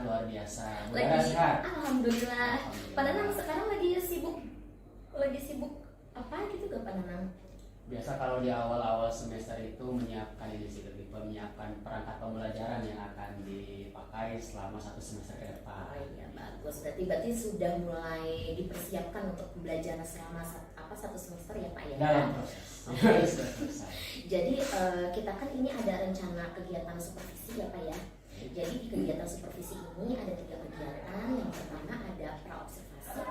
luar biasa. Budara Lagi, sehat. alhamdulillah. Alhamdulillah. Pak Nanang sekarang lagi sibuk apa gitu gak Pak Nanang? Biasa kalau di awal-awal semester itu menyiapkan ini sih, lebih menyiapkan perangkat pembelajaran yang akan dipakai selama 1 semester ke depan. Oh iya bagus. Berarti sudah mulai dipersiapkan untuk pembelajaran selama satu semester ya Pak ya? Dalam proses. Oke. Sudah selesai. Jadi kita kan ini ada rencana kegiatan supervisi ya Pak ya. Jadi di kegiatan supervisi ini ada 3 kegiatan. Yang pertama ada praobservasi,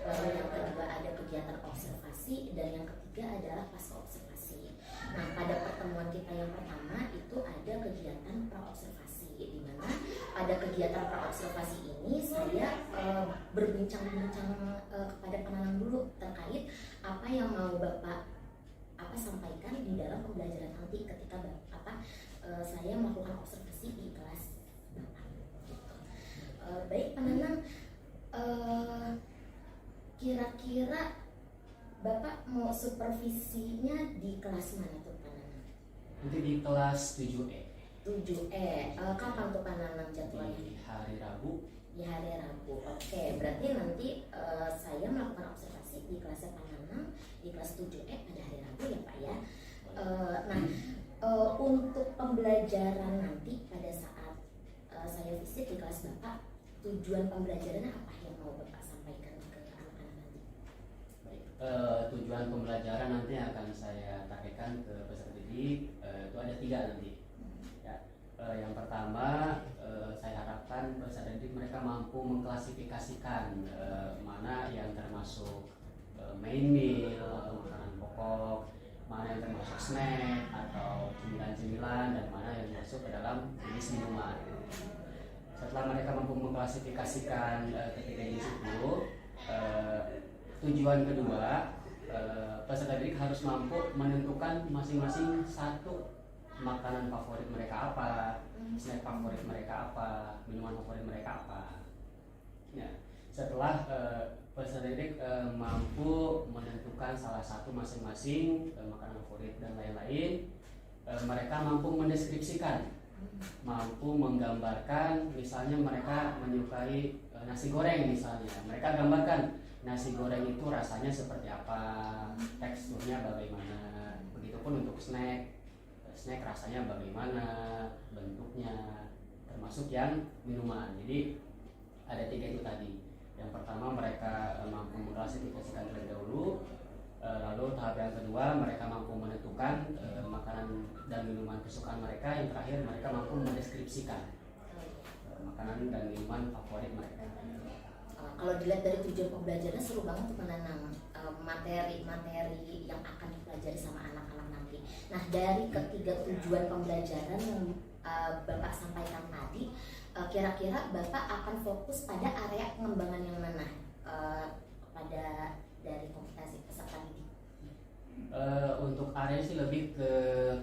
lalu yang kedua ada kegiatan observasi, dan yang ketiga adalah pasca observasi. Nah pada pertemuan kita yang pertama itu ada kegiatan praobservasi, di mana pada kegiatan praobservasi ini saya berbincang-bincang kepada Pak Nanang dulu terkait apa yang mau Bapak sampaikan di dalam pembelajaran nanti ketika saya melakukan observasi di kelas Bapak. Gitu. Baik Pak Nanang, kira-kira Bapak mau supervisinya di kelas mana tuh Pak Nanang? Nanti di kelas 7E. 7E. Kapan tuh Pak Nanang jadwalnya? Di hari Rabu. Di hari Rabu. Oke, berarti nanti saya melakukan observasi di kelasnya Pak Nanang di kelas 7E pada hari Rabu ya Pak ya. Untuk pembelajaran nanti pada saat saya visit di kelas Bapak, tujuan pembelajarannya apa yang mau Bapak sampaikan ke anak-anak nanti? Baik, tujuan pembelajaran nanti akan saya targetkan ke peserta didik, itu ada 3 nanti. Ya, yang pertama saya harapkan peserta didik mereka mampu mengklasifikasikan mana yang termasuk main meal atau makanan pokok, mana yang termasuk snack atau cemilan-cemilan, dan mana yang masuk ke dalam jenis minuman. Setelah mereka mampu mengklasifikasikan ketiga jenis itu, tujuan kedua, peserta didik harus mampu menentukan masing-masing satu makanan favorit mereka apa, snack favorit mereka apa, minuman favorit mereka apa. Ya, setelah peserta didik mampu menentukan salah satu masing-masing makanan favorit dan lain-lain, mereka mampu mendeskripsikan, mampu menggambarkan. Misalnya mereka menyukai nasi goreng misalnya, mereka gambarkan nasi goreng itu rasanya seperti apa, teksturnya bagaimana. Begitupun untuk snack rasanya bagaimana, bentuknya, termasuk yang minuman. Jadi ada 3 itu tadi. Yang pertama mereka mampu mengklasifikasikan terlebih dahulu, lalu tahap yang kedua mereka mampu menentukan makanan dan minuman kesukaan mereka, yang terakhir mereka mampu mendeskripsikan makanan dan minuman favorit mereka. Kalau dilihat dari tujuan pembelajarannya seru banget tuh Pak Nanang, materi-materi yang akan dipelajari sama anak-anak nanti. Nah dari ketiga tujuan pembelajaran yang Bapak sampaikan tadi, kira-kira Bapak akan fokus pada area pengembangan yang mana pada dari kompetisi peserta didik? Untuk area sih lebih ke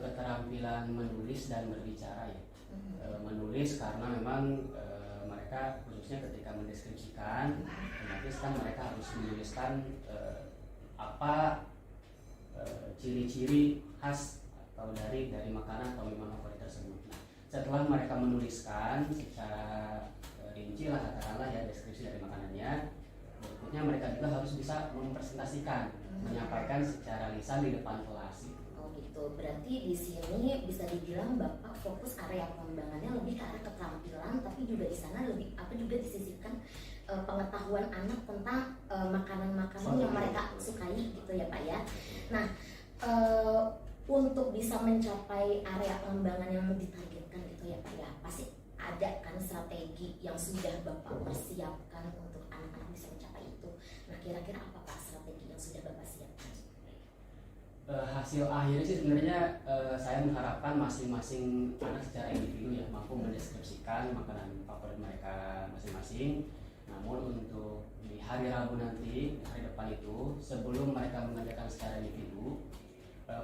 keterampilan menulis dan berbicara ya. Menulis karena memang mereka khususnya ketika mendeskripsikan, otomatis kan mereka harus menuliskan apa ciri-ciri khas atau dari makanan atau minuman favorit tersebut. Nah, setelah mereka menuliskan secara rinci lah katakanlah ya deskripsi dari makanannya, berikutnya mereka juga harus bisa mempresentasikan, menyampaikan secara lisan di depan kelas. Oh gitu, berarti di sini bisa dibilang Bapak fokus area pengembangannya lebih ke arah keterampilan, tapi juga di sana lebih juga disisipkan pengetahuan anak tentang makanan-makanan yang mereka sukai gitu ya Pak ya. Nah untuk bisa mencapai area pengembangan yang ditargetkan gitu ya Pak ya, pasti ada kan strategi yang sudah Bapak persiapkan untuk anak-anak bisa mencapai itu. Nah kira-kira apa Pak strategi yang sudah Bapak siapkan? Hasil akhirnya sih sebenarnya saya mengharapkan masing-masing anak secara individu ya mampu mendeskripsikan makanan favorit mereka masing-masing. Namun untuk di hari Rabu nanti, hari depan itu, sebelum mereka mengerjakan secara individu,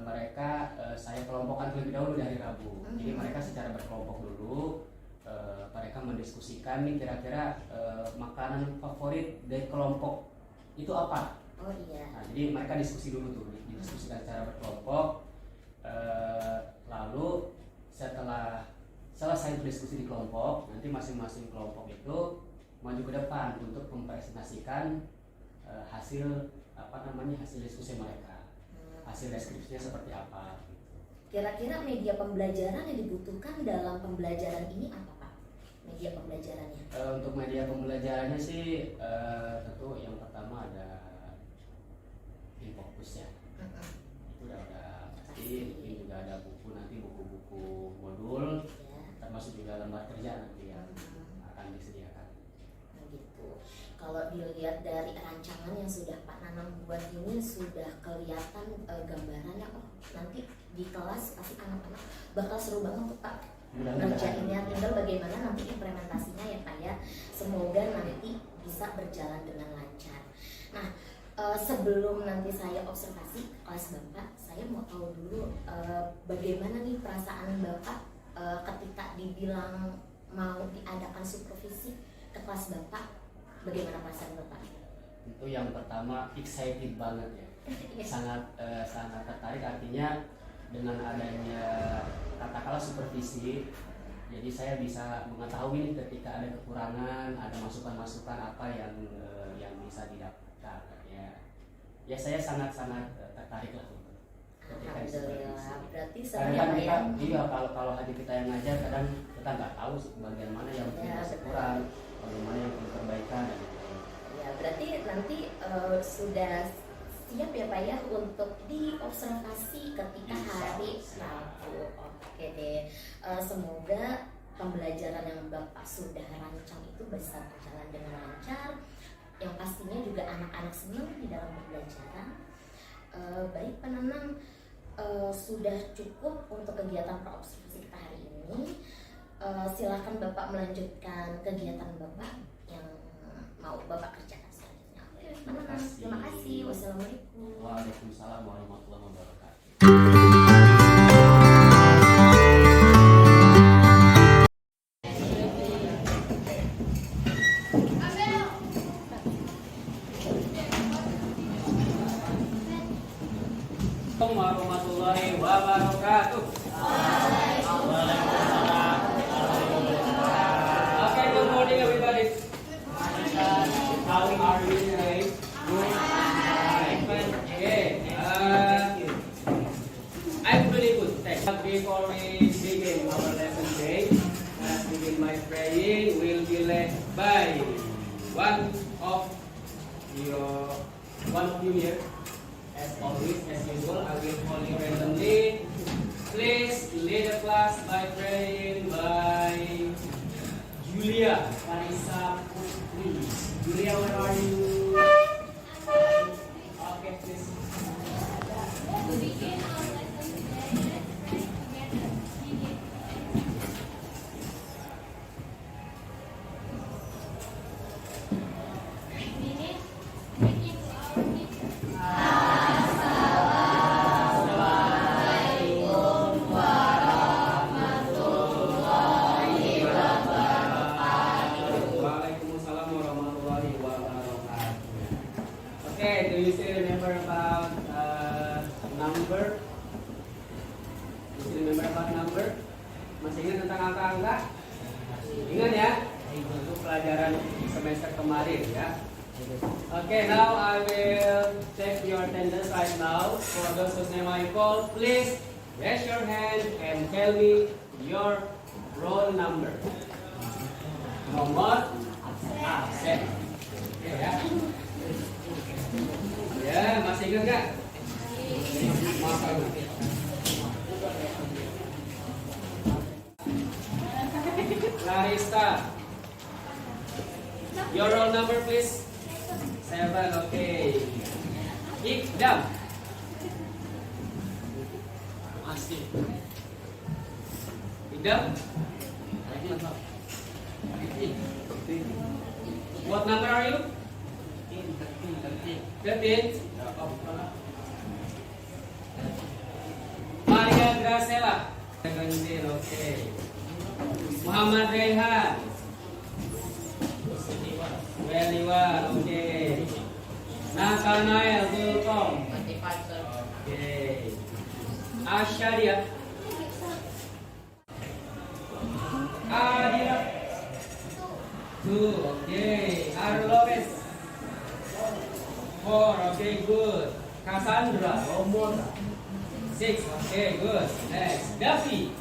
mereka saya kelompokkan terlebih dahulu di hari Rabu. Jadi mereka secara berkelompok dulu, mereka mendiskusikan nih kira-kira makanan favorit dari kelompok itu apa. Oh iya. Nah, jadi mereka diskusi dulu tuh, didiskusikan secara berkelompok. Lalu setelah selesai berdiskusi di kelompok, nanti masing-masing kelompok itu maju ke depan untuk mempresentasikan hasil hasil diskusi mereka, hasil deskripsinya seperti apa. Kira-kira media pembelajaran yang dibutuhkan dalam pembelajaran ini apa Pak? Media pembelajarannya? Untuk media pembelajarannya sih tentu yang pertama ada Infocus ya. Itu udah pasti. Mungkin juga ada buku, nanti buku-buku modul ya. Termasuk juga lembar kerja nanti yang akan disediakan. Nah gitu. Kalau dilihat dari rancangan yang sudah Pak Nanang buat ini sudah kelihatan gambarannya, oh nanti di kelas pasti anak-anak bakal seru banget tuh Pak ngerjainnya, tinggal bagaimana nanti implementasinya ya Pak ya. Semoga nanti bisa berjalan dengan lancar. Nah sebelum nanti saya observasi ke kelas Bapak, saya mau tahu dulu bagaimana nih perasaan Bapak ketika dibilang mau diadakan supervisi ke kelas Bapak, bagaimana perasaan Bapak? Itu yang pertama excited banget ya, sangat tertarik, artinya dengan adanya katakanlah supervisi, jadi saya bisa mengetahui nih ketika ada kekurangan, ada masukan-masukan apa yang bisa didapatkan ya saya sangat tertarik lah untuk ketika Alhamdulillah, berarti kadang kita iya kalau hanya kita yang ngajar, kadang kita nggak tahu bagian mana yang masih kurang, bagaimana yang perlu perbaikan dan ya berarti nanti sudah siap ya Pak ya untuk diobservasi ketika hari Rabu. Oke deh, semoga pembelajaran yang Bapak sudah rancang itu bisa berjalan dengan lancar, yang pastinya juga anak-anak senang di dalam pembelajaran. Baik Pak Nanang, sudah cukup untuk kegiatan praobservasi kita hari ini. Silakan Bapak melanjutkan kegiatan Bapak yang mau Bapak kerjakan selanjutnya. Terima kasih. Wassalamualaikum. Waalaikumsalam warahmatullahi wabarakatuh. Warahmatullahi wabarakatuh. Okay, good morning everybody. How are you today? Good. Okay. I'm really good. Thanks. Before we begin our lesson today, let's begin by praying. Will be led by one of you here. As always, as usual, I will call you randomly. Please lead the class by praying by Julia Marisa Putri. Julia, where are you? Okay, please. To begin our lesson today, let's pray together. Begin. Begin. Begin to our teacher. Waalaikumsalam warahmatullahi wabarakatuh. Okay, do you still remember about number? You still remember about number? Masih ingat tentang angka-angka? Ingat ya? Itu pelajaran semester kemarin ya. Okay, now I will check your attendance right now. For those whose name I call, please raise your hand and tell me your roll number. Nomor absen. Oke ya. Ya, masih ingat nggak? Masa Larissa. Your roll number please. 7, okay. Ikdam. Masih. Ikdam. What number are you? 13. Maria Gracela. 17, okay. Muhammad Rehan. 21, okay. Nathanael Zulkom. 25, sir. Okay. Asharia. 2, okay. Aaron Lopez. 4, okay, good. Cassandra. 6, okay, good. Next, Davi.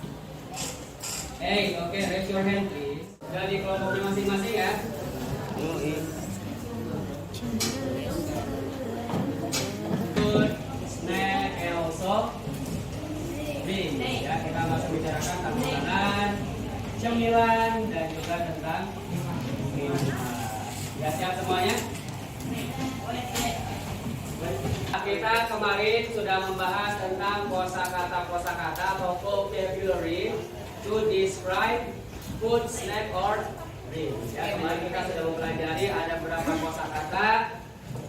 8, okay, raise your hand please. Dari kelompoknya masing-masing ya. Good, snack, and also ring. Ya, kita masih bicarakan tentang makanan, cemilan, dan juga tentang minuman. Ya, siap semuanya? Kita kemarin sudah membahas tentang kosakata atau vocabulary to describe food, snack, or drink. Ya, kemarin kita sudah mempelajari ada beberapa kosakata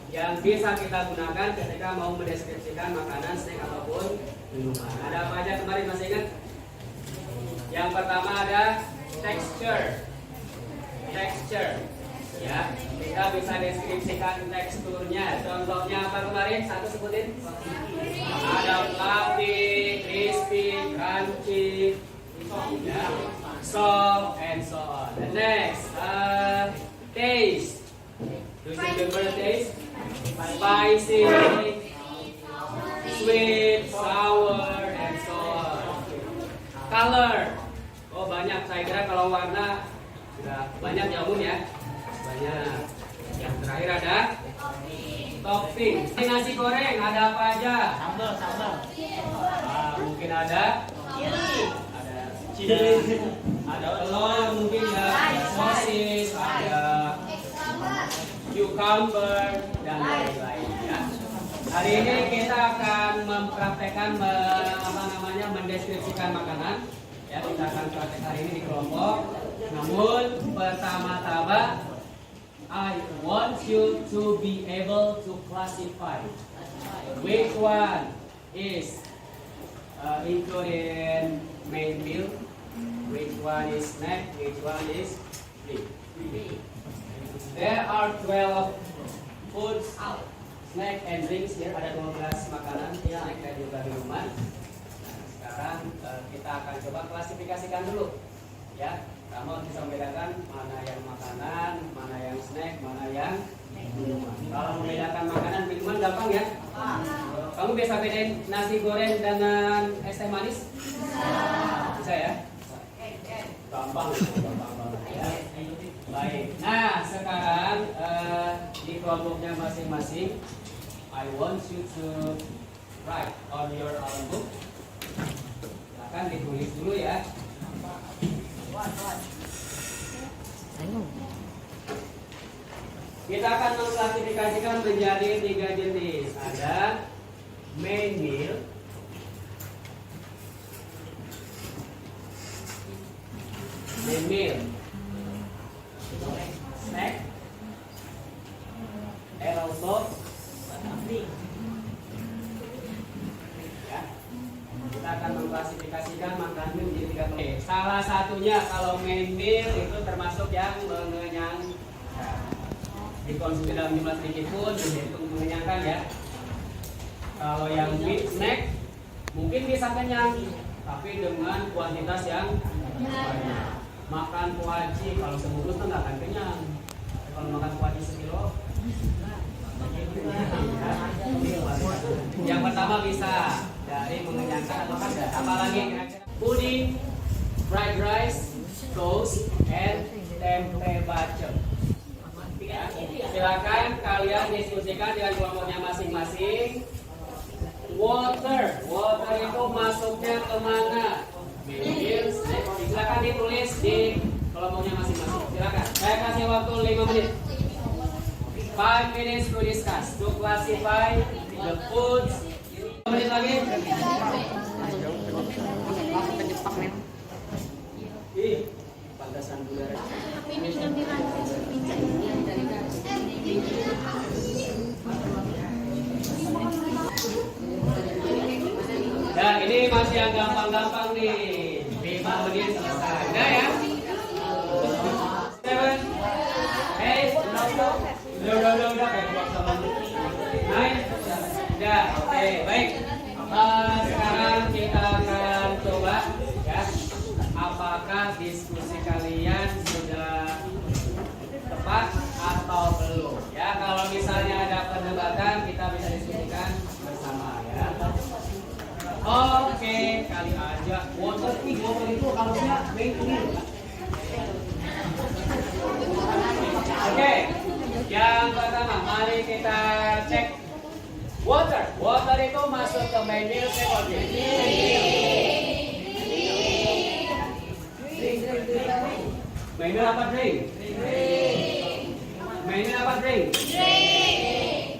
yang bisa kita gunakan ketika mau mendeskripsikan makanan, snack, ataupun minuman. Ada apa aja kemarin, masih ingat? Yang pertama ada texture. Ya, kita bisa deskripsikan teksturnya. Contohnya apa kemarin? Satu sebutin. Ada fluffy, crispy, crunchy, ya, soft, and so on. The next, taste. Do you remember the taste? Spicy, sweet, sour, and so on. Color. Oh, banyak. Saya kira kalau warna sudah banyak ya, umum ya. Banyak. Yang terakhir ada topping. Ini nasi goreng ada apa aja? Sambal. Mungkin ada chili, ada telur mungkin ya, ada sosis, ada cucumber dan lain-lain ya. Hari ini kita akan mempraktekkan mendeskripsikan makanan. Ya, kita akan praktek hari ini di kelompok. Namun pertama-tama I want you to be able to classify which one is included main meal, which one is snack, which one is drink. There are 12 foods, snack and drinks here. Ada 12 makanan, snack dan juga minuman. Nah, sekarang kita akan coba klasifikasikan dulu, ya. Kamu bisa membedakan mana yang makanan, mana yang snack, mana yang minuman. Kalau membedakan makanan minuman gampang ya. Kamu biasa bedain nasi goreng dengan es teh manis? Bisa ya? Gampang banget ya. Baik. Nah, sekarang di kelompoknya masing-masing, I want you to write on your own book. Silakan ditulis dulu ya. Kita akan mengklasifikasikan menjadi 3 jenis. Ada main meal, snack, and also drink. Ya. Kita akan mengklasifikasikan makanan menjadi 3 jenis. Salah satunya kalau main meal itu termasuk yang mengenyangkan. Dikonsumsi dalam jumlah sedikit pun itu mengenyangkan ya. Kalau yang snack mungkin bisa kenyang, tapi dengan kuantitas yang banyak. Makan kuaci kalau sebungkus kan nggak akan kenyang. Kalau makan kuaci sekilo, yang pertama bisa dari mengenyangkan atau tidak. Apalagi puding, fried rice, toast, and tempe bacem. Ya, silakan kalian diskusikan dengan kelompoknya masing-masing. Water itu masuknya kemana? Silakan ditulis di kelompoknya masing-masing. Silakan. Saya kasih waktu 5 menit. 5 minutes to discuss, to classify the foods. 5 menit lagi. Pantasan udara. Ini sudah Nah, ini masih yang gampang-gampang nih. 5 menit selesai. Udah ya? 7, 8, udah kayak buat sama 9. Udah, oke, baik. Sekarang kita akan coba ya. Apakah diskusi kalian sudah halusnya ini. Oke, yang pertama mari kita cek water. Water itu masuk ke main meal second. Main meal apa drink? Main meal apa drink?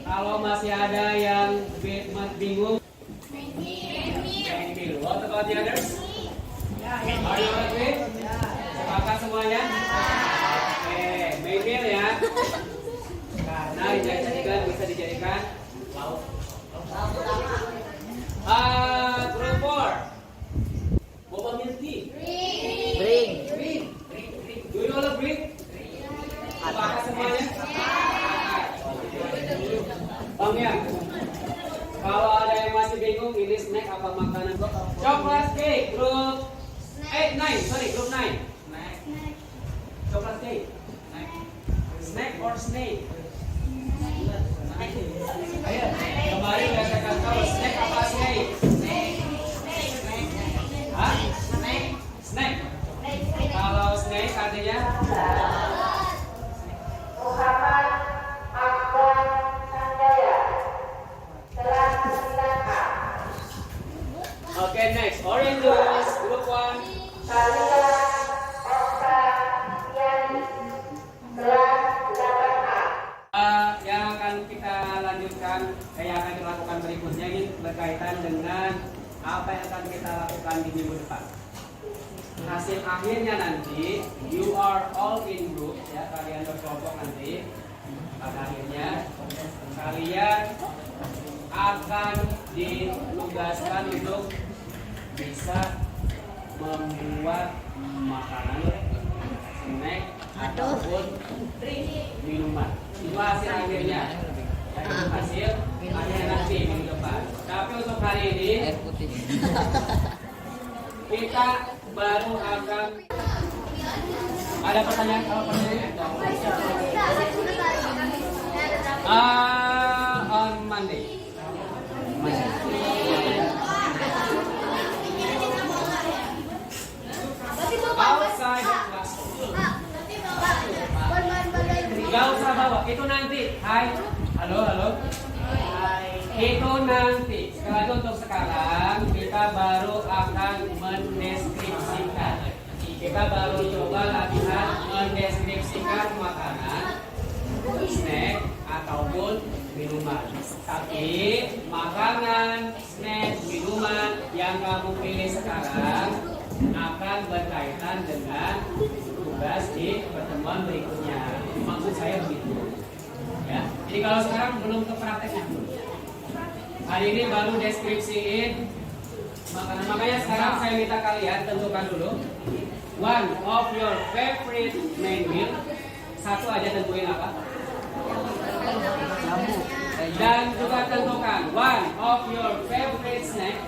Kalau masih ada yang bingung, main meal. What about the others? Are you agree? Sepakat semuanya? Main meal ya. Karena dijadikan bisa dijadikan lauk. Group 4. Boba milk tea. Drink. Do you all agree? Sepakat semuanya? Bang ya. Kalau ada yang masih bingung ini snack apa makanan? Coklat cake group 9, group 9. Coklat cake. Snack or snake? Ayo, kemarin udah saya kasih tahu snack apa snake? Hah? Snack. Kalau snake artinya? Oke, next. Orange juice, group 1. Yang akan kita lanjutkan, yang akan kita lakukan berikutnya ini berkaitan dengan apa yang akan kita lakukan di minggu depan. Hasil akhirnya nanti, you are all in group, ya kalian berkelompok nanti. Pada akhirnya kalian akan ditugaskan untuk bisa membuat makanan, snack ataupun minuman. Itu hasil akhirnya. Ya, itu hasil akhirnya nanti minggu depan. Tapi untuk hari ini kita baru akan ada pertanyaan kalau pertanyaannya on Monday. Outside the classroom. Gak usah bawa, itu nanti. Hai, halo. Itu nanti. Sekali lagi untuk sekarang kita baru akan mendeskripsikan. Kita baru coba latihan mendeskripsikan makanan, snack ataupun minuman. Tapi makanan, snack, minuman yang kamu pilih sekarang akan berkaitan dengan tugas di pertemuan berikutnya. Maksud saya begitu. Ya. Jadi kalau sekarang belum ke prakteknya. Hari ini baru deskripsiin makanan. Makanya sekarang saya minta kalian tentukan dulu one of your favorite main meal. Satu aja tentuin apa? Dan juga tentukan one of your favorite snack.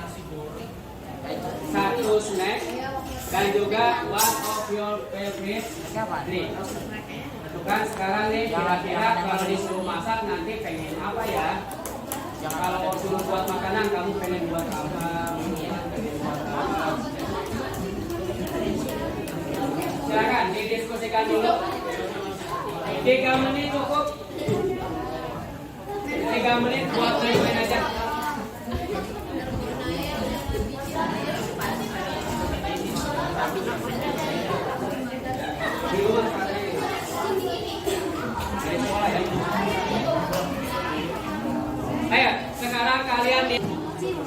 Satu snack. Dan juga one of your favorite drink. Tentukan sekarang nih kira-kira kalau disuruh masak nanti pengen apa ya? Kalau suruh buat makanan kamu pengen buat apa? Pengen buat apa? Silakan didiskusikan dulu. 3 menit cukup. 3 menit buat main aja. Di rumah sekarang ini. Dari sekolah ya. Ayo, sekarang kalian di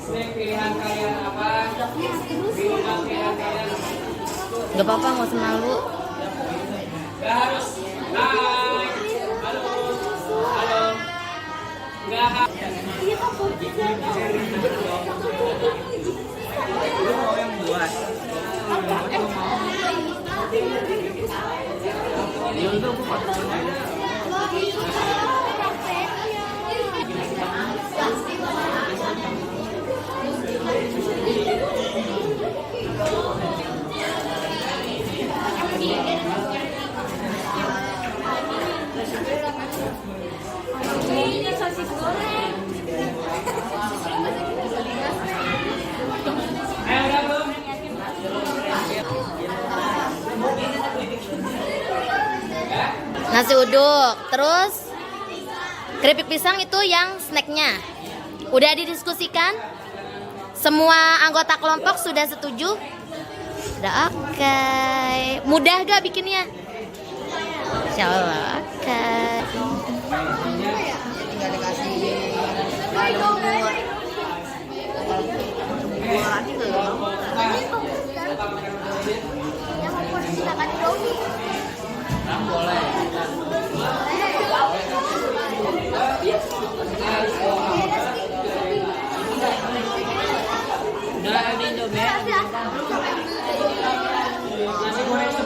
snack pilihan kalian apa? Minuman pilihan kalian apa? Gak apa-apa, nggak usah malu. Gak harus. Hai. Halo. Gak harus. Lu mau yang buat? Ya udah, aku potong aja. Ini sosis goreng. Ayo udah belum? Nasi uduk. Terus keripik pisang itu yang snacknya. Udah didiskusikan? Semua anggota kelompok sudah setuju? Udah oke. Mudah gak bikinnya? Insya Allah oke. Tinggal dikasih udah ada Indomie. Nasi goreng 10.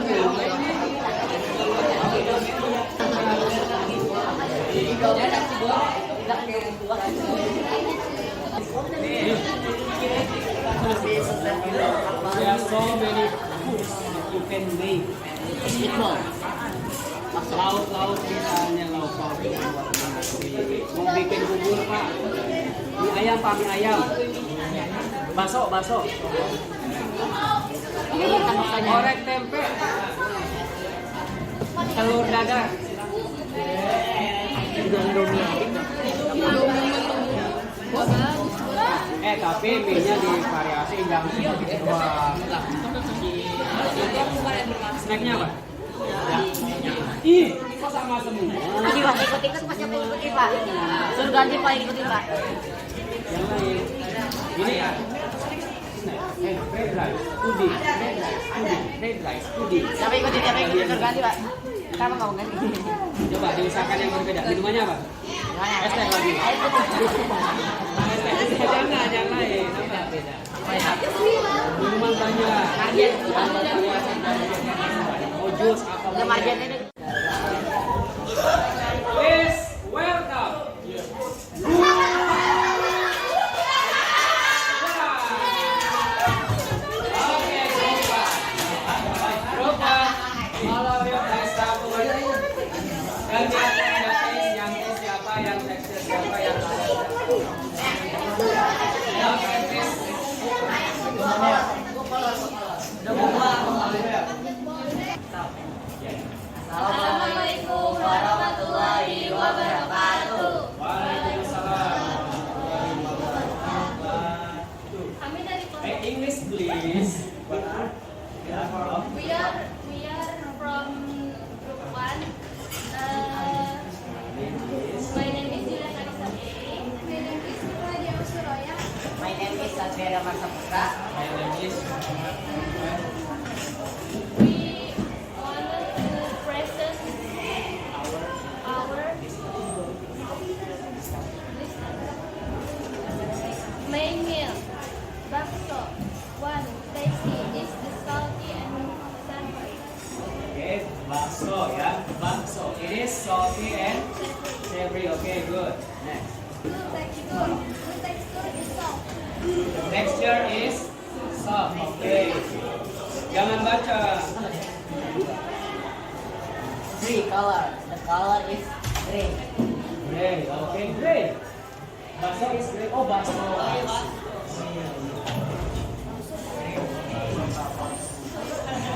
There are so many foods you can make. Lauk misalnya lauk pauk mau bikin bubur pak, mie ayam pak, mie ayam, bakso, orek tempe, telur dadar, tapi mie-nya divariasi, jangan seperti doang. Snacknya apa? Ih, kok sama semua? Nanti Pak, ikut-ikut Pak, siapa yang ikutin Pak? Suruh ganti Pak, ikutin Pak. Yang lain, ini ya. Red rice, puding, red rice, puding. Siapa ikutin, suruh ganti Pak. Kamu mau ganti? Coba diusahakan yang berbeda. Minumannya apa? Es teh lagi. Jangan yang lain. Apa beda? Minuman banyak. Oh jus apa? Please welcome. Assalamualaikum warahmatullahi wabarakatuh. Kami dari English please. we are from group 1. My name is Julia Sarisa. My name is Radia Suraya. My name is Satria Marsaputra. My name is We want to present our main meal. Bakso. One tasty is the salty and savory. okay, bakso ya, bakso. It is salty and savory. Okay, good. Next. The texture is soft. Texture is soft. Okay. Jangan baca. 3 color. The color is green. Gray. Okay, gray. Bakso is gray. Oh, bakso.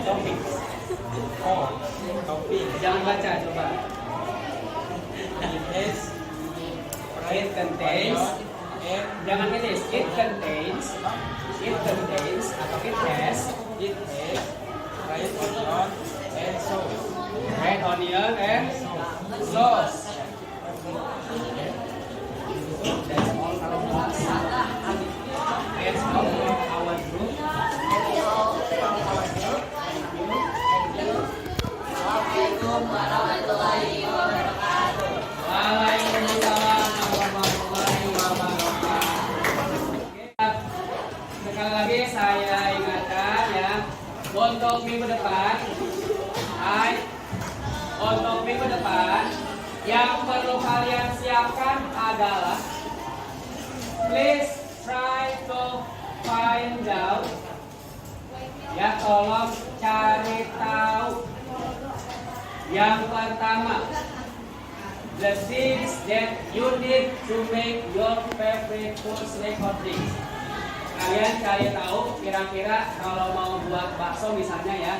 Topping. Oh, topping. Jangan baca, coba. It contains. Jangan tulis. It contains atau it has red onion and sauce. That's all our bakso. That's all for our group. Assalamualaikum warahmatullahi wabarakatuh. Waalaikumsalam warahmatullahi wabarakatuh. Sekali lagi saya ingatkan ya, untuk minggu depan, yang perlu kalian siapkan adalah please try to find out, ya tolong cari tahu. Yang pertama, the things that you need to make your favorite foods recording. Kalian cari tahu kira-kira kalau mau buat bakso misalnya ya,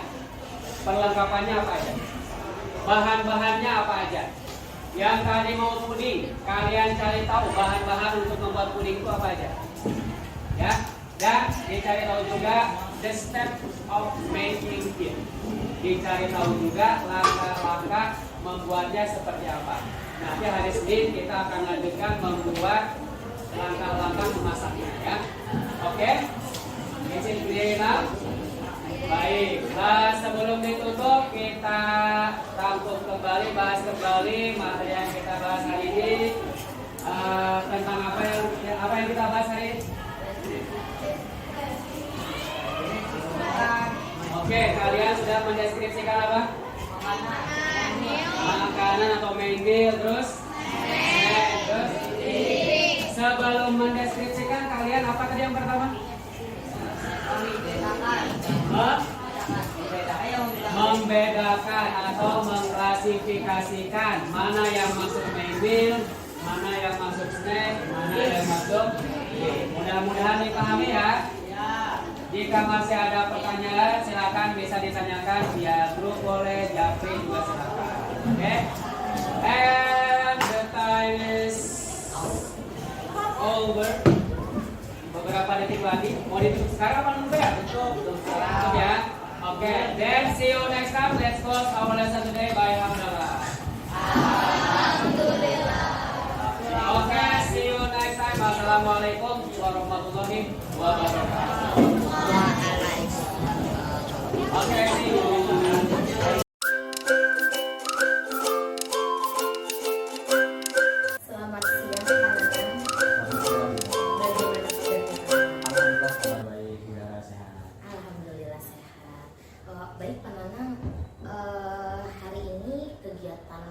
perlengkapannya apa ya? Bahan-bahannya apa aja? Yang tadi mau puding, kalian cari tahu bahan-bahan untuk membuat puding itu apa aja? Ya, dan dicari tahu juga the step of making it. Dicari tahu juga langkah-langkah membuatnya seperti apa. Nanti hari Senin kita akan lanjutkan membuat langkah-langkah memasaknya ya. Oke? Is it clear now? Baik, sebelum ditutup kita rangkum kembali, bahas kembali materi yang kita bahas hari ini. Tentang apa yang kita bahas hari ini? Oke, kalian sudah mendeskripsikan apa? Makanan atau main meal, terus? Terus? Sebelum mendeskripsikan kalian apa tadi yang pertama? Membedakan atau mengklasifikasikan mana yang masuk main meal, mana yang masuk snack, mana yang masuk. Mudah-mudahan dipahami ya. Jika masih ada pertanyaan silakan bisa ditanyakan via grup, boleh japri juga silakan. Oke? And the time is over. Beberapa detik lagi. Mau ditutup sekarang apa nunggu ya? Tutup ya. Oke, then see you next time. Let's close our lesson today by Alhamdulillah. Oke, see you next time. Assalamualaikum warahmatullahi wabarakatuh. Oke, see you. Selamat siang teman-teman. Bagaimana kabar? Alhamdulillah kabar baik, udara sehat. Alhamdulillah sehat. Baik Pak Nanang, hari ini kegiatan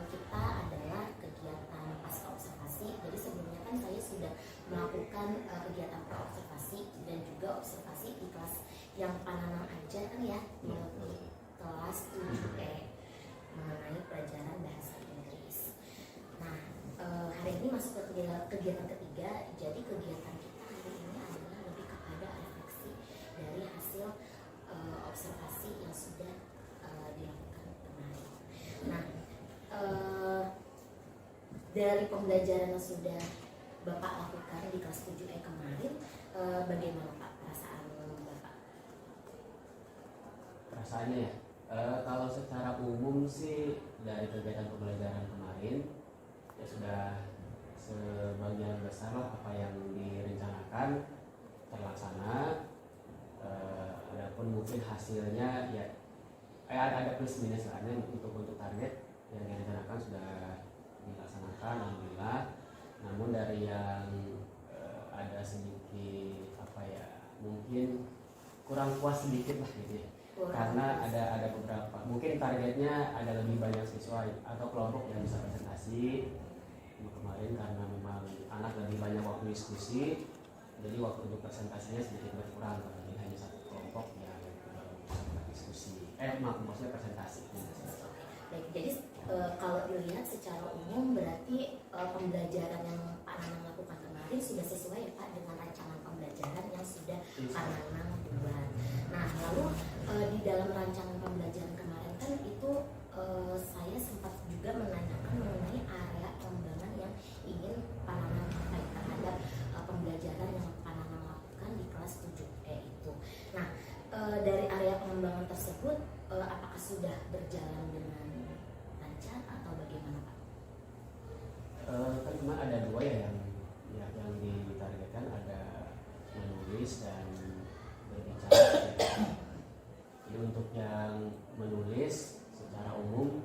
kita adalah kegiatan pasca observasi. Jadi sebelumnya kan saya sudah melakukan kegiatan pra-observasi dan juga observasi di kelas yang Pak Nanang ajar kan ya, di kelas 7E mengenai pelajaran bahasa Inggris. Nah, hari ini masuk ke kegiatan ketiga. Jadi kegiatan kita hari ini adalah lebih kepada refleksi dari hasil observasi yang sudah dilakukan kemarin. Nah, dari pembelajaran yang sudah Bapak lakukan di kelas 7E kemarin, bagaimana Pak perasaan Bapak? Perasaannya ya, kalau secara umum sih dari kegiatan pembelajaran kemarin ya sudah sebagian besar lah apa yang direncanakan terlaksana. Adapun mungkin hasilnya ya ada plus minus lah, untuk target yang direncanakan sudah dilaksanakan alhamdulillah. Namun dari yang ada sedikit apa ya, mungkin kurang puas sedikit lah gitu ya. Karena ada beberapa, mungkin targetnya ada lebih banyak siswa atau kelompok yang bisa presentasi kemarin, karena memang anak lebih banyak waktu diskusi, jadi waktu untuk presentasinya sedikit berkurang karena hanya satu kelompok yang bisa diskusi. Maksudnya presentasi. Baik, jadi kalau dilihat secara umum berarti pembelajaran yang Pak Nanang lakukan kemarin sudah sesuai ya Pak dengan rancangan pembelajaran yang sudah Pak Nanang buat. Nah, lalu di dalam rancangan pembelajaran kemarin kan itu saya sempat juga menanyakan mengenai area pengembangan yang ingin Pak Nanang sampaikan terhadap pembelajaran yang Pak Nanang lakukan di kelas 7E itu. Nah, dari area pengembangan tersebut apakah sudah berjalan dengan lancar atau bagaimana Pak? Kan cuma ada dua ya yang ditargetkan, ada menulis dan berbicara. Jadi untuk yang menulis secara umum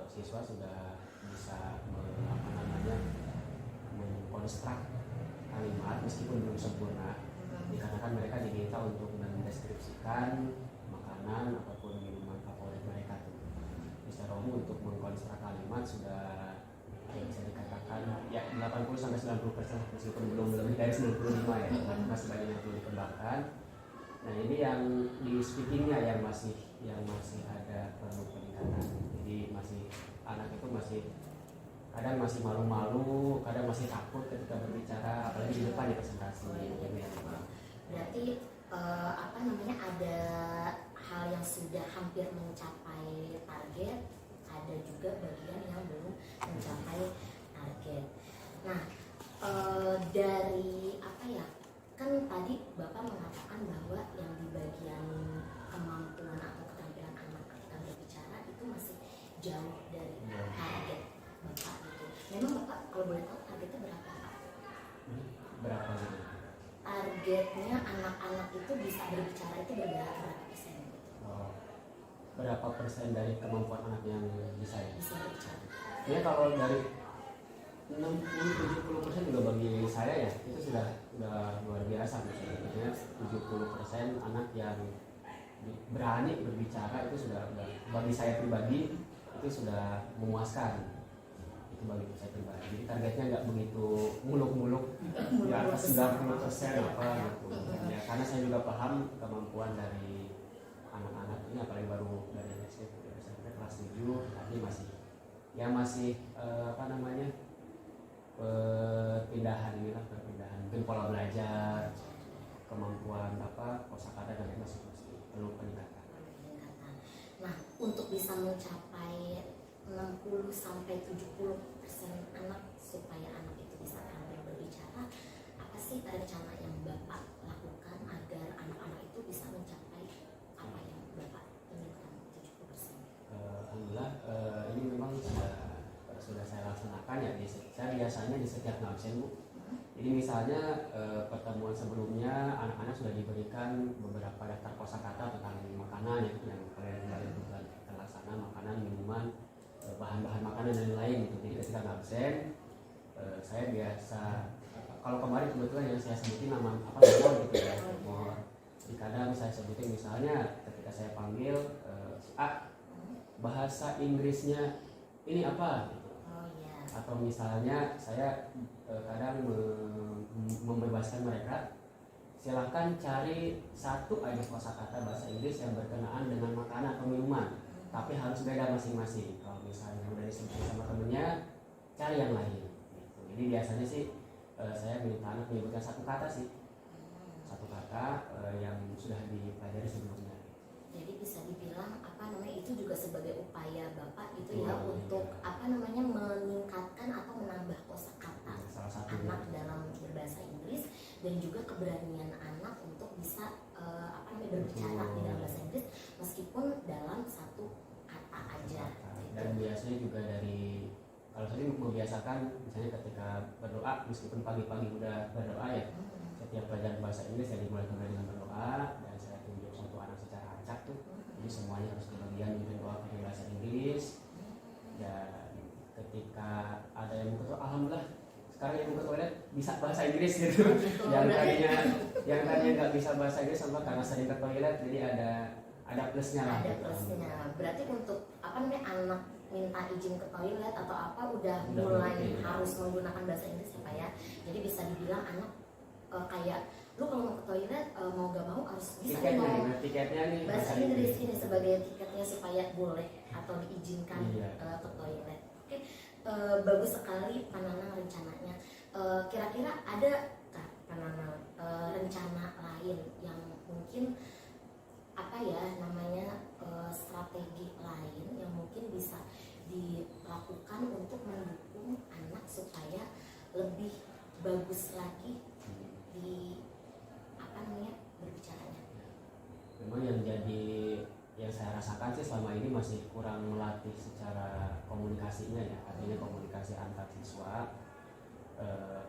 siswa sudah bisa mengkonstruk kalimat meskipun belum sempurna, dikarenakan mereka diminta untuk mendeskripsikan makanan ataupun minuman favorit mereka tuh. Secara umum untuk mengkonstruk kalimat sudah bisa dikatakan ya 80-90% meskipun belum lebih dari 95 ya, masih banyak yang perlu dikembangkan. Nah ini yang di speakingnya yang masih ada perlu peningkatan. Jadi anak itu kadang masih malu-malu, kadang masih takut ketika berbicara, apalagi di depan ya presentasi. Berarti ada hal yang sudah hampir mencapai target, ada juga bagian yang belum mencapai target. Nah, dari apa ya, kan tadi Bapak mengatakan bahwa yang di bagian kemampuan atau keterampilan anak ketika berbicara itu masih jauh dari target Bapak itu. Memang Bapak kalau boleh tahu targetnya berapa Pak? Berapa gitu? Targetnya anak-anak itu bisa berbicara itu berapa persen gitu? Oh, berapa persen dari kemampuan anak yang bisa ya? Bisa berbicara. Ya kalau dari 60-70% juga bagi saya ya itu sudah luar biasa. Maksudnya 70% anak yang berani berbicara itu sudah bagi saya pribadi itu sudah memuaskan. Itu bagi saya pribadi. Jadi targetnya nggak begitu muluk-muluk di atas 90% apa gitu. Ya karena saya juga paham kemampuan dari anak-anak ini apalagi baru dari SD SMP kelas 7 tadi masih apa namanya perpindahan mungkin pola belajar, kemampuan kosakata dan lain masih perlu peningkatan. Nah, untuk bisa mencapai 60 sampai 70% anak supaya anak itu bisa terampil berbicara, apa sih rencana yang Bapak lakukan agar anak-anak itu bisa mencapai apa yang Bapak inginkan 70%? Alhamdulillah ini memang sudah saya laksanakan ya. Saya biasanya di setiap absen Bu. Jadi misalnya pertemuan sebelumnya anak-anak sudah diberikan beberapa daftar kosakata tentang makanan yang kalian terlaksana, makanan, minuman, bahan-bahan makanan dan lain gitu. Jadi ketika absen saya biasa kalau kemarin kebetulan yang saya sebutin nama nomor gitu ya. Nomor. Jadi kadang saya sebutin misalnya ketika saya panggil bahasa Inggrisnya ini apa gitu. Atau misalnya saya kadang membebaskan mereka, silahkan cari satu aja kosakata bahasa Inggris yang berkenaan dengan makanan atau minuman, tapi harus beda masing-masing. Kalau misalnya udah disebut sama temennya, cari yang lain gitu. Jadi biasanya sih saya minta anak menyebutkan satu kata yang sudah dipelajari sebelumnya. Jadi bisa dibilang itu juga sebagai upaya Bapak gitu ya untuk meningkatkan atau menambah kosakata anak dalam berbahasa Inggris dan juga keberanian anak untuk bisa berbicara di dalam bahasa Inggris meskipun dalam satu kata aja. Dan biasanya juga dari kalau tadi membiasakan misalnya ketika berdoa meskipun pagi-pagi udah berdoa ya, setiap pelajaran bahasa Inggris ya dimulai dengan berdoa dan saya tunjuk satu anak secara acak tuh. Jadi semuanya harus kebagian doa pakai bahasa Inggris. Dan ketika ada yang buka alhamdulillah sekarang yang buka toilet bisa bahasa Inggris gitu. yang tadinya nggak bisa bahasa Inggris sama karena sering ke toilet jadi ada plusnya lah. Ada plusnya. Berarti untuk anak minta izin ke toilet atau udah mulai harus menggunakan bahasa Inggris ya Pak ya. Jadi bisa dibilang anak kayak lu kalau mau ke toilet mau gak mau harus bisa tiketnya nih bahasa Inggris ini sebagai tiketnya supaya boleh atau diizinkan ke toilet. Oke, bagus sekali Pak Nanang rencananya. Kira-kira ada Kak Pak Nanang rencana lain yang mungkin strategi lain yang mungkin bisa dilakukan untuk mendukung anak supaya lebih bagus lagi di berbicaranya? Memang yang saya rasakan sih selama ini masih kurang melatih secara komunikasinya ya, artinya komunikasi antar siswa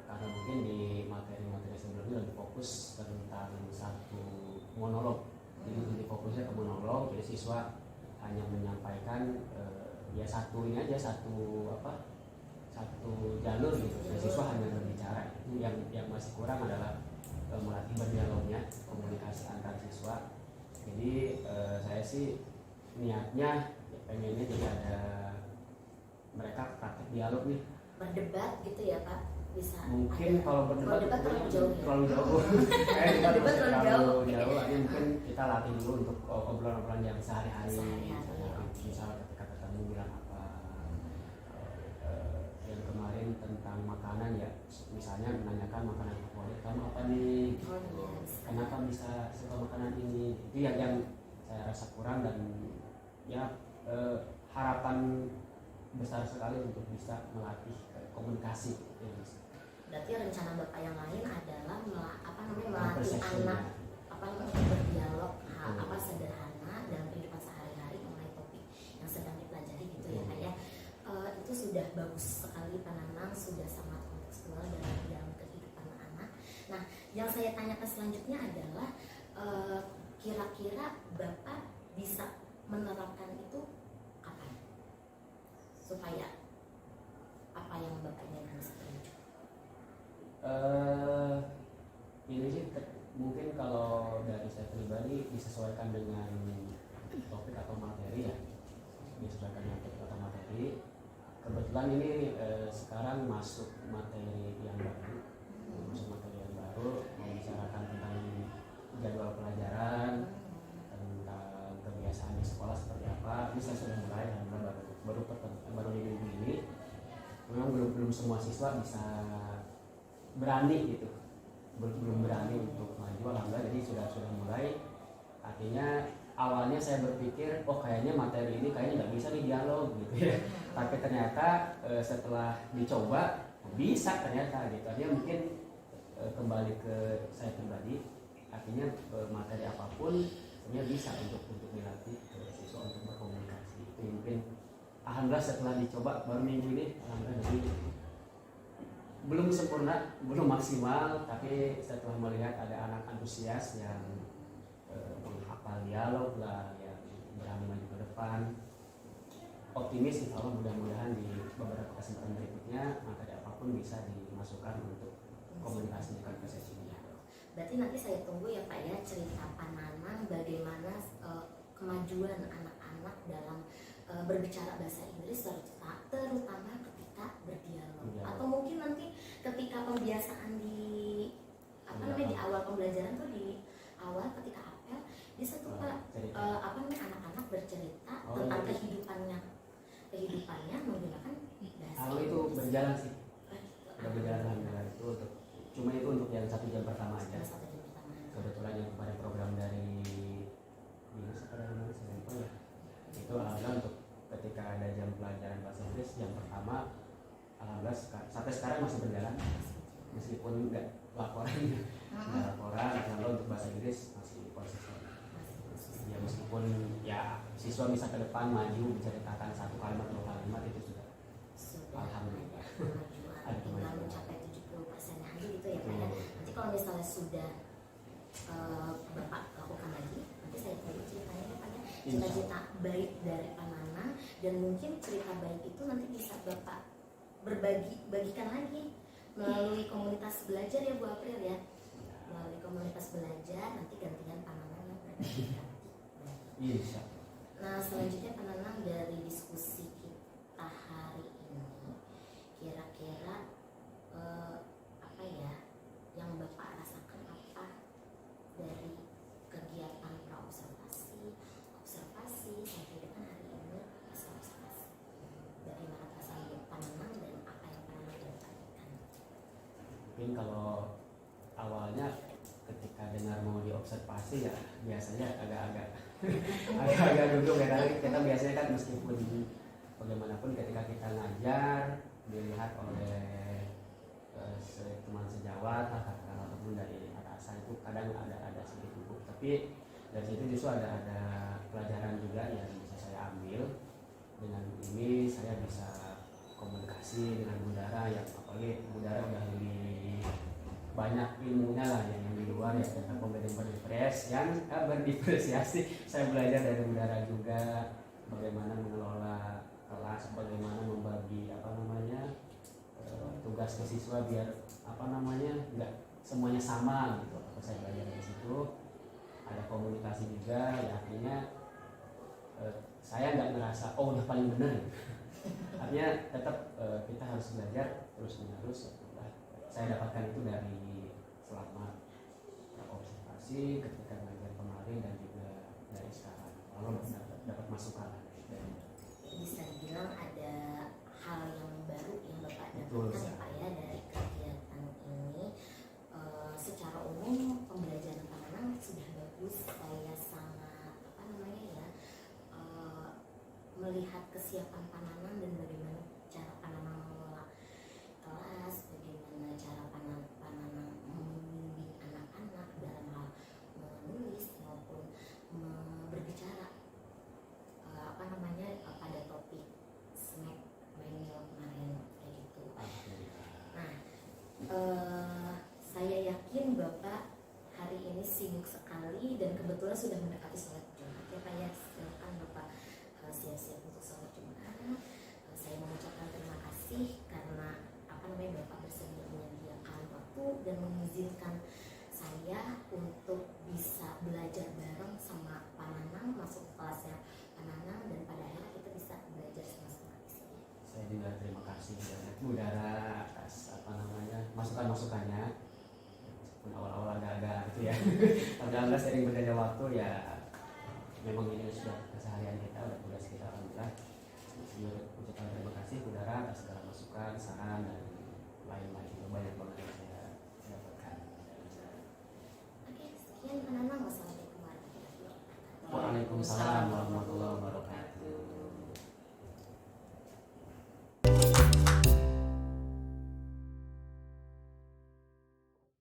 karena mungkin di materi-materi sebelumnya lebih fokus tentang satu monolog. Jadi lebih fokusnya ke monolog, jadi siswa hanya menyampaikan satu jalur gitu. Dan siswa hanya berbicara. Itu yang masih kurang adalah melatih berdialognya, komunikasi antar siswa. Jadi saya sih niatnya pengennya jadi ada mereka praktek dialog nih. Berdebat gitu ya Pak? Bisa. Mungkin kalau berdebat terlalu jauh. Terlalu jauh. Artinya mungkin kita latih dulu untuk obrolan-obrolan yang sehari-hari. Misal ketika ketemu bilang apa. Yang kemarin tentang makanan ya, misalnya menanyakan makanan favorit kamu apa nih? Kenapa bisa suka makanan ini? Itu yang saya rasa kurang dan ya harapan besar sekali untuk bisa melatih komunikasi. Berarti rencana Bapak yang lain adalah melatih Persepsinya. anak untuk berdialog sederhana dalam kehidupan sehari-hari mengenai topik yang sedang dipelajari gitu ya Pak ya. Itu sudah bagus sekali Pak Nanang, sudah sangat kontekstual dalam kehidupan anak. Nah, yang saya tanyakan selanjutnya adalah kira-kira Bapak bisa menerapkan itu kapan? Supaya apa yang Bapak inginkan bisa terwujud? Ini sih mungkin kalau dari saya pribadi disesuaikan dengan topik atau materi ya, disesuaikan dengan topik atau materi. Kebetulan ini sekarang masuk materi yang baru, membicarakan tentang jadwal pelajaran, tentang kebiasaan di sekolah seperti apa. Ini saya sudah mulai, baru di minggu ini. Memang belum semua siswa bisa berani gitu, belum berani untuk maju. Alhamdulillah, jadi sudah mulai. Artinya awalnya saya berpikir, oh kayaknya materi ini kayaknya nggak bisa nih dialog gitu ya. Tapi ternyata setelah dicoba bisa ternyata gitu. Artinya mungkin kembali ke saya pribadi, artinya materi apapun sebenarnya bisa untuk dilatih siswa untuk berkomunikasi. Itu mungkin alhamdulillah setelah dicoba baru minggu ini, alhamdulillah jadi belum sempurna, belum maksimal, tapi setelah melihat ada anak antusias yang menghafal dialog lah, yang berani maju ke depan, optimis insya Allah mudah-mudahan di beberapa kesempatan berikutnya materi apapun bisa dimasukkan untuk komunikasi dengan persepsinya. Berarti nanti saya tunggu ya Pak ya, cerita Pak Nanang bagaimana kemajuan anak-anak dalam berbicara bahasa Inggris terutama ketika berdialog. Atau mungkin nanti ketika pembiasaan di di awal pembelajaran tuh, di awal ketika apel bisa tuh Pak anak-anak bercerita tentang kehidupannya menggunakan bahasa Kalau itu berjalan sih, udah berjalan alhamdulillah. Itu untuk cuma itu untuk yang 1 jam pertama aja. Kebetulan yang kemarin program dari dinas apa namanya saya lupa ya, itu alhamdulillah untuk ketika ada jam pelajaran bahasa Inggris jam pertama, alhamdulillah sampai sekarang masih berjalan meskipun nggak laporan, alhamdulillah untuk bahasa Inggris masih konsisten. Ya meskipun ya siswa bisa ke depan maju menceritakan 1 kalimat 2 kalimat itu sudah alhamdulillah. Ada tinggal mencapai 70% aja gitu ya Pak ya. Nanti kalau misalnya sudah Bapak lakukan lagi, nanti saya tanya ceritanya ya Pak ya, cita-cita baik dari Pak Nanang, dan mungkin cerita baik itu nanti bisa Bapak bagikan lagi melalui komunitas belajar ya Bu April ya. Melalui komunitas belajar nanti gantian Pak Nanang yang berbagi. Insya. Nah selanjutnya Pak Nanang, dari diskusi kita hari ini kira-kira apa ya yang Bapak rasakan apa dari kegiatan praobservasi, sampai dengan hari ini masa observasi, dari mana perasaan Pak Nanang dan apa yang Pak Nanang dapatkan? Mungkin kalau awalnya ketika dengar mau diobservasi ya biasanya agak-agak duduk ya, karena kita biasanya kan meskipun bagaimanapun ketika kita ngajar dilihat oleh teman sejawat ataupun dari atasan itu kadang ada sedikit gugup, tapi dari situ justru ada pelajaran juga yang bisa saya ambil. Dengan ini saya bisa komunikasi dengan budara, yang apalagi budara udah lebih banyak ilmunya lah yang di luar ya, tentang berdiferensiasi. Saya belajar dari budara juga, bagaimana mengelola kelas, bagaimana membagi tugas ke siswa biar nggak semuanya sama gitu. Saya belajar dari situ. Ada komunikasi juga, ya artinya saya nggak ngerasa udah paling benar. Artinya tetap kita harus belajar terus menerus. Saya dapatkan itu dari selama observasi ketika belajar kemarin dan juga dari sekarang. Lalu dapat masukan. Bisa dibilang ada hal yang baru yang Bapak Betul, dapatkan ya Pak ya dari kegiatan ini. Secara umum pembelajaran Pak Nanang sudah bagus. Saya sangat melihat kesiapan Pak Nanang dan bagaimana Saya yakin Bapak hari ini sibuk sekali dan kebetulan sudah mendekati sholat Jumat ya Pak ya. Silakan Bapak siap-siap untuk sholat Jumat. Saya mengucapkan terima kasih karena Bapak bersedia menyediakan waktu dan mengizinkan saya untuk bisa belajar bareng sama Pak Nanang, masuk ke kelasnya Pak Nanang, dan pada akhirnya kita bisa belajar sama-sama di sini. Saya juga terima kasih Udara atas masukan-masukannya. Meskipun awal-awal agak-agak gitu ya. Alhamdulillah sering berjalannya waktu ya. Memang ini sudah keseharian kita, udah tugas kita, alhamdulillah. Saya ucapkan terima kasih Udara atas segala masukan, saran dan lain-lain itu banyak banget yang saya dapatkan. Oke, sekian Pak Nanang. Wassalamualaikum warahmatullahi wabarakatuh. Waalaikumsalam.